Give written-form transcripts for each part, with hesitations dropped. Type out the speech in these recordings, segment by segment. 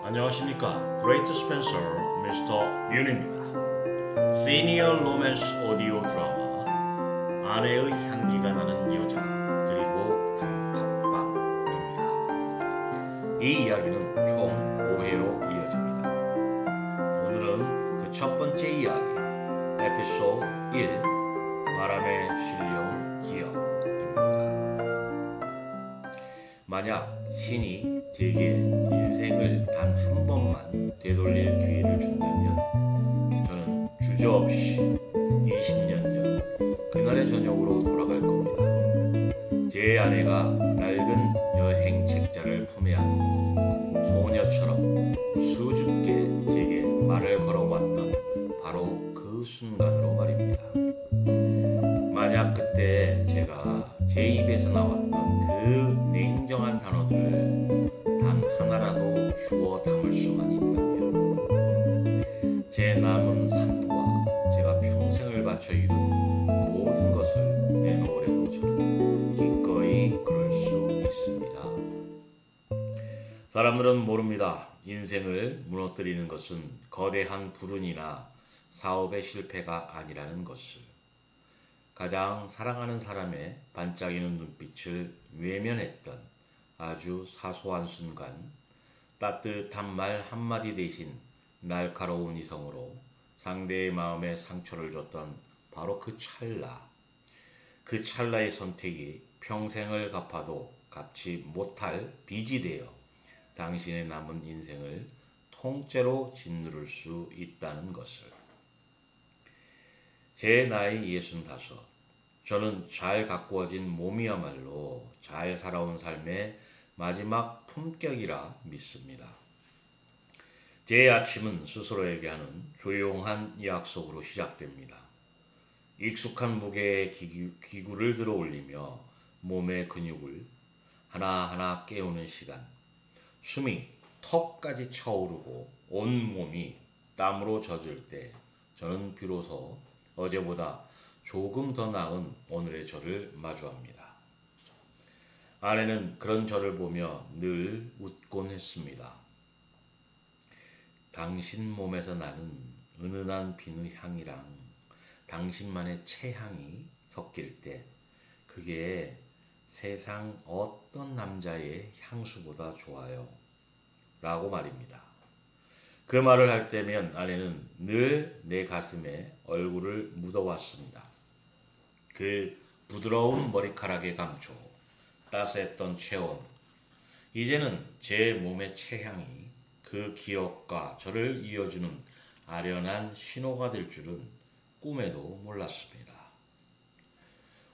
안녕하십니까. 그레이트 스펜서 미스터 윤입니다. 시니어 로맨스 오디오 드라마 아내의 향기가 나는 여자 그리고 단팥빵입니다. 이 이야기는 총 5회로 이어집니다. 오늘은 그 첫 번째 이야기 에피소드 1 바람의 실력 기억입니다. 만약 신이 제게 인생을 단 한 번만 되돌릴 기회를 준다면 저는 주저없이 20년 전 그날의 저녁으로 돌아갈 겁니다. 제 아내가 낡은 여행 책자를 품에 안고 소녀처럼 수줍게 제게 말을 걸어왔던 바로 그 순간으로 말입니다. 만약 그때 제가 제 입에서 나왔던 그 냉정한 단어들을 단 하나라도 주워 담을 수만 있다면 제 남은 삶과 제가 평생을 바쳐 이룬 모든 것을 내놓으려도 저는 기꺼이 그럴 수 있습니다. 사람들은 모릅니다. 인생을 무너뜨리는 것은 거대한 불운이나 사업의 실패가 아니라는 것을. 가장 사랑하는 사람의 반짝이는 눈빛을 외면했던 아주 사소한 순간, 따뜻한 말 한마디 대신 날카로운 이성으로 상대의 마음에 상처를 줬던 바로 그 찰나의 선택이 평생을 갚아도 갚지 못할 빚이 되어 당신의 남은 인생을 통째로 짓누를 수 있다는 것을. 제 나이 65, 저는 잘 가꾸어진 몸이야말로 잘 살아온 삶의 마지막 품격이라 믿습니다. 제 아침은 스스로에게 하는 조용한 약속으로 시작됩니다. 익숙한 무게의 기구를 들어 올리며 몸의 근육을 하나하나 깨우는 시간. 숨이 턱까지 차오르고 온 몸이 땀으로 젖을 때 저는 비로소 어제보다 조금 더 나은 오늘의 저를 마주합니다. 아내는 그런 저를 보며 늘 웃곤 했습니다. 당신 몸에서 나는 은은한 비누 향이랑 당신만의 체향이 섞일 때 그게 세상 어떤 남자의 향수보다 좋아요. 라고 말입니다. 그 말을 할 때면 아내는 늘 내 가슴에 얼굴을 묻어왔습니다. 그 부드러운 머리카락의 감촉, 따스했던 체온, 이제는 제 몸의 체향이 그 기억과 저를 이어주는 아련한 신호가 될 줄은 꿈에도 몰랐습니다.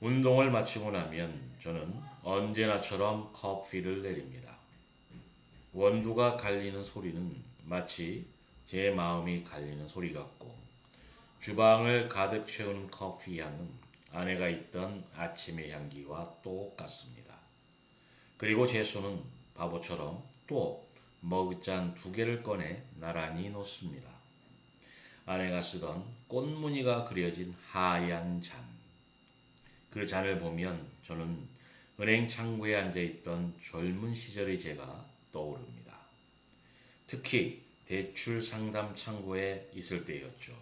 운동을 마치고 나면 저는 언제나처럼 커피를 내립니다. 원두가 갈리는 소리는 마치 제 마음이 갈리는 소리 같고 주방을 가득 채우는 커피 향은 아내가 있던 아침의 향기와 똑같습니다. 그리고 제 손은 바보처럼 또 머그잔 2개를 꺼내 나란히 놓습니다. 아내가 쓰던 꽃무늬가 그려진 하얀 잔. 그 잔을 보면 저는 은행 창구에 앉아있던 젊은 시절의 제가 떠오릅니다. 특히 대출 상담 창구에 있을 때였죠.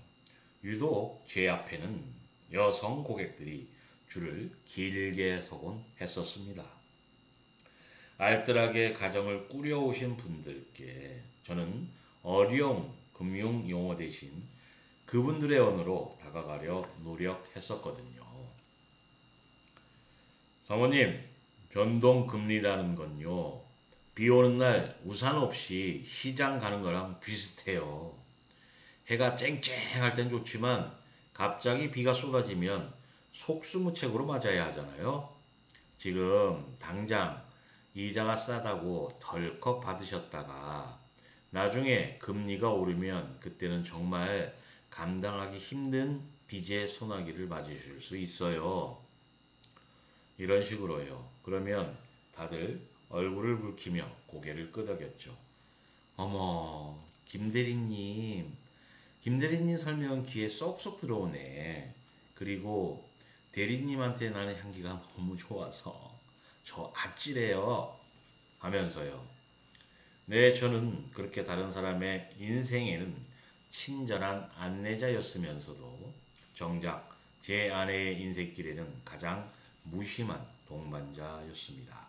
유독 제 앞에는 여성 고객들이 줄을 길게 서곤 했었습니다. 알뜰하게 가정을 꾸려오신 분들께 저는 어려운 금융 용어 대신 그분들의 언어로 다가가려 노력했었거든요. 사모님, 변동금리라는 건요, 비 오는 날 우산 없이 시장 가는 거랑 비슷해요. 해가 쨍쨍할 땐 좋지만 갑자기 비가 쏟아지면 속수무책으로 맞아야 하잖아요. 지금 당장 이자가 싸다고 덜컥 받으셨다가 나중에 금리가 오르면 그때는 정말 감당하기 힘든 빚의 소나기를 맞으실 수 있어요. 이런 식으로요. 그러면 다들 얼굴을 붉히며 고개를 끄덕였죠. 어머, 김대리님 설명 귀에 쏙쏙 들어오네. 그리고 대리님한테 나는 향기가 너무 좋아서 저 아찔해요 하면서요. 네, 저는 그렇게 다른 사람의 인생에는 친절한 안내자였으면서도 정작 제 아내의 인생길에는 가장 무심한 동반자였습니다.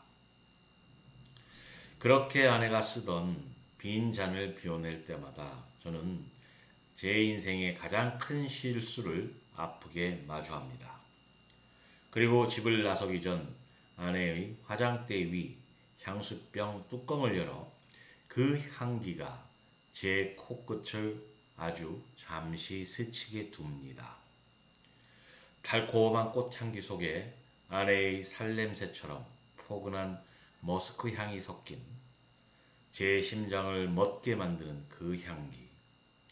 그렇게 아내가 쓰던 빈 잔을 비워낼 때마다 저는 제 인생의 가장 큰 실수를 아프게 마주합니다. 그리고 집을 나서기 전 아내의 화장대 위 향수병 뚜껑을 열어 그 향기가 제 코끝을 아주 잠시 스치게 둡니다. 달콤한 꽃향기 속에 아내의 살냄새처럼 포근한 머스크 향이 섞인 제 심장을 멎게 만드는 그 향기.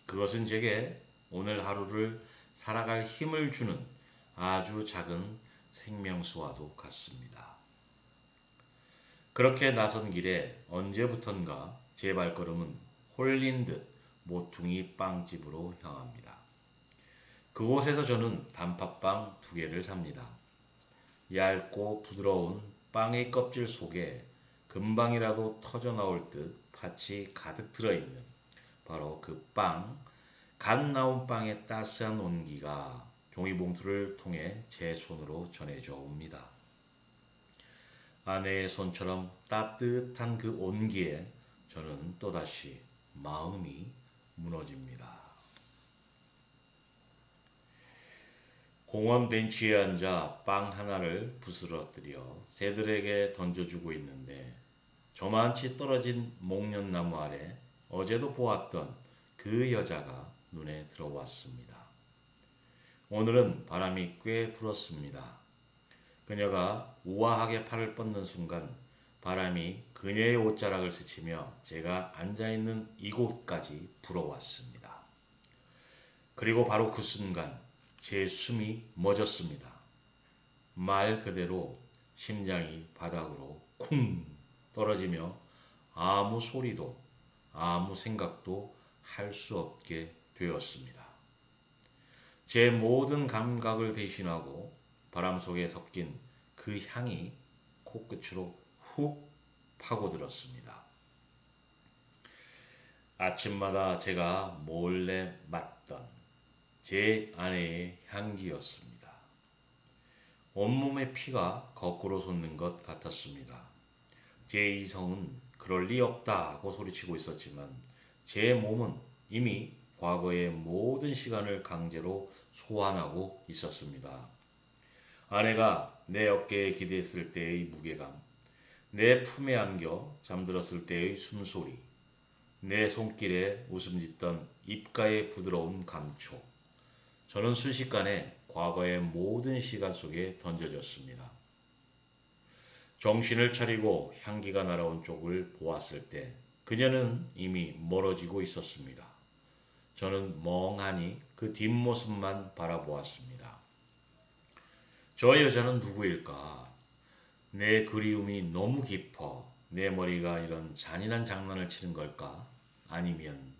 그것은 제게 오늘 하루를 살아갈 힘을 주는 아주 작은 생명수와도 같습니다. 그렇게 나선 길에 언제부턴가 제 발걸음은 홀린 듯 모퉁이 빵집으로 향합니다. 그곳에서 저는 단팥빵 2개를 삽니다. 얇고 부드러운 빵의 껍질 속에 금방이라도 터져나올 듯 팥이 가득 들어있는 바로 그 빵, 갓 나온 빵의 따스한 온기가 종이봉투를 통해 제 손으로 전해져 옵니다. 아내의 손처럼 따뜻한 그 온기에 저는 또다시 마음이 무너집니다. 공원 벤치에 앉아 빵 하나를 부스러뜨려 새들에게 던져주고 있는데 저만치 떨어진 목련나무 아래 어제도 보았던 그 여자가 눈에 들어왔습니다. 오늘은 바람이 꽤 불었습니다. 그녀가 우아하게 팔을 뻗는 순간 바람이 그녀의 옷자락을 스치며 제가 앉아있는 이곳까지 불어왔습니다. 그리고 바로 그 순간 제 숨이 멎었습니다. 말 그대로 심장이 바닥으로 쿵 떨어지며 아무 소리도 아무 생각도 할 수 없게 되었습니다. 제 모든 감각을 배신하고 바람 속에 섞인 그 향이 코끝으로 훅 파고들었습니다. 아침마다 제가 몰래 맡던 제 아내의 향기였습니다. 온몸의 피가 거꾸로 솟는 것 같았습니다. 제 이성은 그럴 리 없다고 소리치고 있었지만 제 몸은 이미 과거의 모든 시간을 강제로 소환하고 있었습니다. 아내가 내 어깨에 기댔을 때의 무게감, 내 품에 안겨 잠들었을 때의 숨소리, 내 손길에 웃음 짓던 입가의 부드러운 감촉. 저는 순식간에 과거의 모든 시간 속에 던져졌습니다. 정신을 차리고 향기가 날아온 쪽을 보았을 때 그녀는 이미 멀어지고 있었습니다. 저는 멍하니 그 뒷모습만 바라보았습니다. 저 여자는 누구일까? 내 그리움이 너무 깊어 내 머리가 이런 잔인한 장난을 치는 걸까? 아니면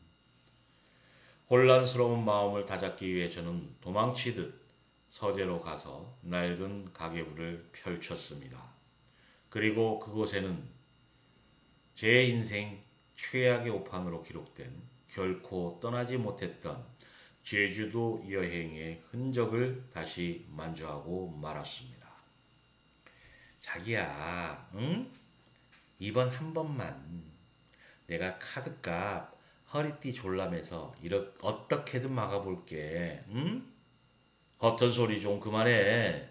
혼란스러운 마음을 다잡기 위해 저는 도망치듯 서재로 가서 낡은 가계부를 펼쳤습니다. 그리고 그곳에는 제 인생 최악의 오판으로 기록된 결코 떠나지 못했던 제주도 여행의 흔적을 다시 만주하고 말았습니다. 자기야, 응? 이번 한 번만 내가 카드값 허리띠 졸라매서 어떻게든 막아볼게. 응? 허튼 소리 좀 그만해.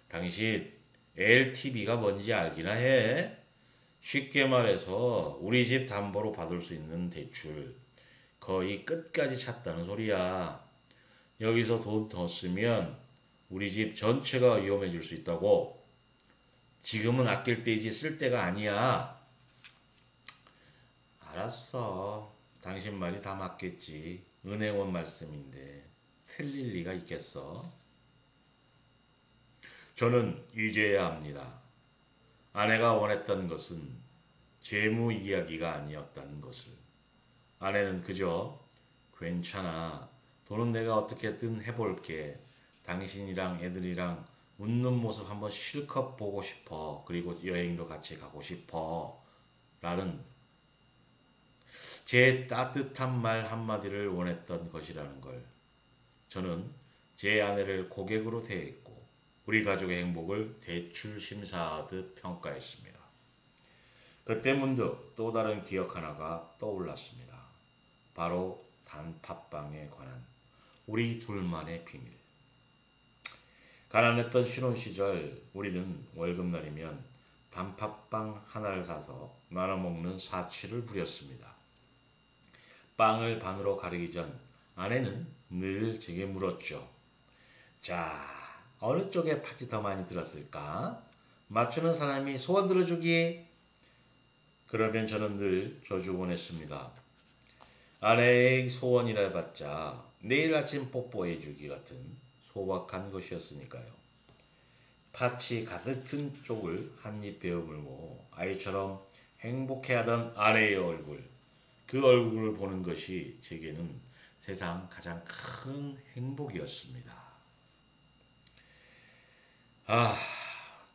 당신 LTV가 뭔지 알기나 해? 쉽게 말해서 우리 집 담보로 받을 수 있는 대출 거의 끝까지 찼다는 소리야. 여기서 돈 더 쓰면 우리 집 전체가 위험해질 수 있다고. 지금은 아낄 때이지 쓸 때가 아니야. 알았어. 당신 말이 다 맞겠지. 은행원 말씀인데 틀릴 리가 있겠어? 저는 이제야 압니다. 아내가 원했던 것은 재무 이야기가 아니었다는 것을. 아내는 그저 괜찮아. 돈은 내가 어떻게든 해볼게. 당신이랑 애들이랑 웃는 모습 한번 실컷 보고 싶어. 그리고 여행도 같이 가고 싶어. 라는 제 따뜻한 말 한마디를 원했던 것이라는 걸 저는 제 아내를 고객으로 대했고 우리 가족의 행복을 대출 심사하듯 평가했습니다. 그때 문득 또 다른 기억 하나가 떠올랐습니다. 바로 단팥빵에 관한 우리 둘만의 비밀. 가난했던 신혼 시절 우리는 월급날이면 단팥빵 하나를 사서 나눠 먹는 사치를 부렸습니다. 빵을 반으로 가르기 전 아내는 늘 제게 물었죠. 자, 어느 쪽에 팥이 더 많이 들었을까? 맞추는 사람이 소원 들어주기. 그러면 저는 늘 저주곤 했습니다. 아내의 소원이라 해봤자 내일 아침 뽀뽀해주기 같은 소박한 것이었으니까요. 팥이 가득 든 쪽을 한 입 베어물고 아이처럼 행복해하던 아내의 얼굴, 그 얼굴을 보는 것이 제게는 세상 가장 큰 행복이었습니다.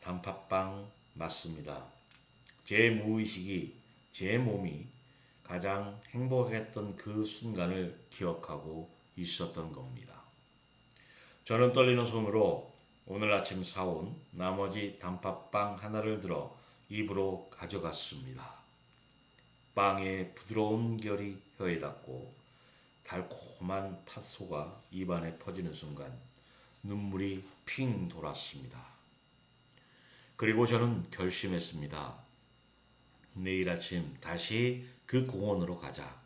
단팥빵 맞습니다. 제 무의식이 제 몸이 가장 행복했던 그 순간을 기억하고 있었던 겁니다. 저는 떨리는 손으로 오늘 아침 사온 나머지 단팥빵 하나를 들어 입으로 가져갔습니다. 빵의 부드러운 결이 혀에 닿고 달콤한 팥소가 입안에 퍼지는 순간 눈물이 핑 돌았습니다. 그리고 저는 결심했습니다. 내일 아침 다시 그 공원으로 가자.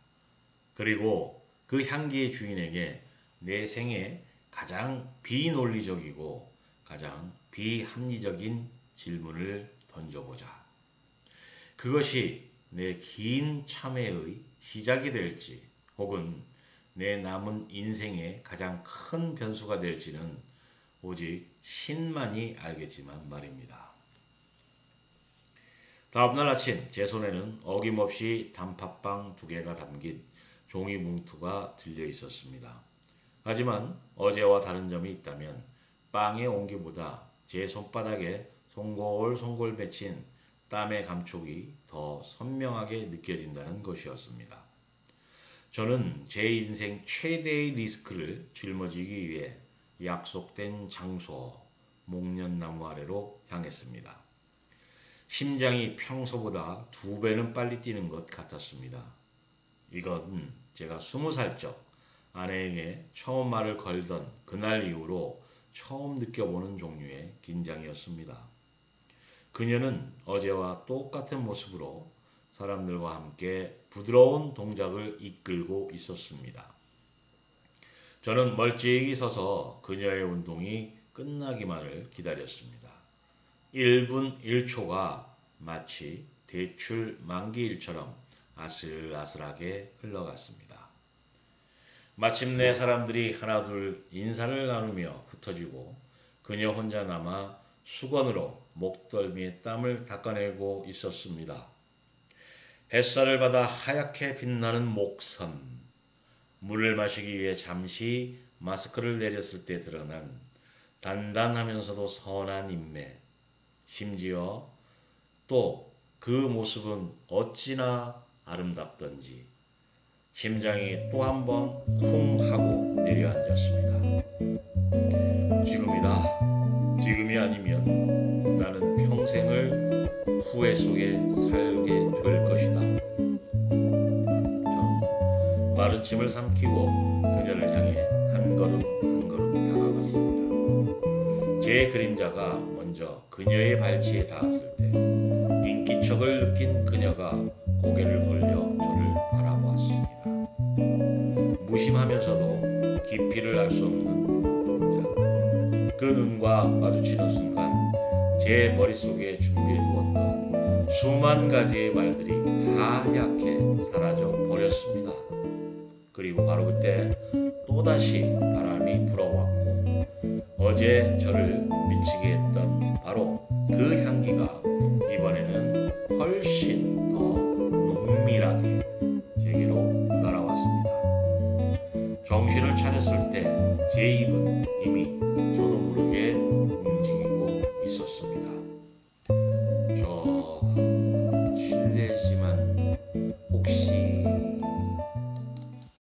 그리고 그 향기의 주인에게 내 생에 가장 비논리적이고 가장 비합리적인 질문을 던져보자. 그것이 내 긴 참회의 시작이 될지 혹은 내 남은 인생의 가장 큰 변수가 될지는 오직 신만이 알겠지만 말입니다. 다음날 아침 제 손에는 어김없이 단팥빵 2개가 담긴 종이 뭉투가 들려 있었습니다. 하지만 어제와 다른 점이 있다면 빵의 온기보다 제 손바닥에 송골송골 맺힌 땀의 감촉이 더 선명하게 느껴진다는 것이었습니다. 저는 제 인생 최대의 리스크를 짊어지기 위해 약속된 장소 목련나무 아래로 향했습니다. 심장이 평소보다 2배는 빨리 뛰는 것 같았습니다. 이건 제가 20살적 아내에게 처음 말을 걸던 그날 이후로 처음 느껴보는 종류의 긴장이었습니다. 그녀는 어제와 똑같은 모습으로 사람들과 함께 부드러운 동작을 이끌고 있었습니다. 저는 멀찍이 서서 그녀의 운동이 끝나기만을 기다렸습니다. 1분 1초가 마치 대출 만기일처럼 아슬아슬하게 흘러갔습니다. 마침내 사람들이 하나둘 인사를 나누며 흩어지고 그녀 혼자 남아 수건으로 목덜미에 땀을 닦아내고 있었습니다. 햇살을 받아 하얗게 빛나는 목선, 물을 마시기 위해 잠시 마스크를 내렸을 때 드러난 단단하면서도 선한 인매, 심지어 또 그 모습은 어찌나 아름답던지 심장이 또 한 번 쿵 하고 내려앉았습니다. 지금이다. 지금이 아니면 나는 평생을 후회 속에 살게 될 것이다. 전 마른 침을 삼키고 그녀를 향해 한 걸음 한 걸음 다가갔습니다. 제 그림자가 먼저 그녀의 발치에 닿았을 때 인기척을 느낀 그녀가 고개를 돌려 저를 바라보았습니다. 무심하면서도 깊이를 알 수 없는 동작. 그 눈과 마주치는 순간 제 머릿속에 준비해두었던 수만 가지의 말들이 하얗게 사라져 버렸습니다. 그리고 바로 그때 또다시 바람이 불어왔고 어제 저를 미치게 했던 바로 그 향기가 이번에는 훨씬 더 농밀하게 제게로 날아왔습니다. 정신을 차렸을 때 제 입은 이미 저도 모르게 움직이고 있었습니다. 저